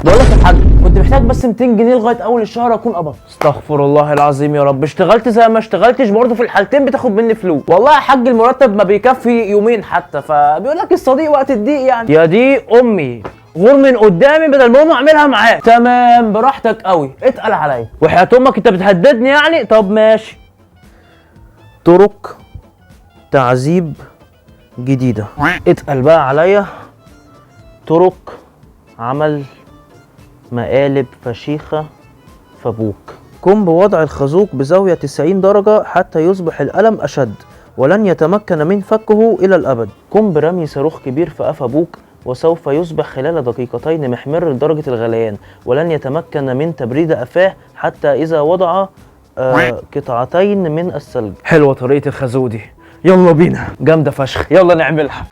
بقول لك يا حاج، كنت محتاج بس 200 جنيه لغايه اول الشهر اكون قبضت. استغفر الله العظيم يا رب، اشتغلت زي ما اشتغلتش برضه في الحالتين بتاخد مني فلوس. والله يا حاج المرتب ما بيكفي يومين حتى، فبيقول لك الصديق وقت الضيق يعني. يا دي امي، غور من قدامي بدل ما اقوم اعملها معاك. تمام براحتك قوي، اتقل عليا وحياة امك انت بتهددني يعني. طب ماشي. طرق تعذيب جديدة، اتقل بقى عليا. طرق عمل مقالب فشيخة فبوك. قم بوضع الخازوق بزاوية 90 درجة حتى يصبح الألم أشد ولن يتمكن من فكه إلى الأبد. قم برمي صاروخ كبير في قفا بوك وسوف يصبح خلال دقيقتين محمر لدرجة الغليان ولن يتمكن من تبريد قفاه حتى إذا وضع قطعتين من الثلج. حلوة طريقة الخازوق دي، يلا بينا. جامدة فشخ، يلا نعملها.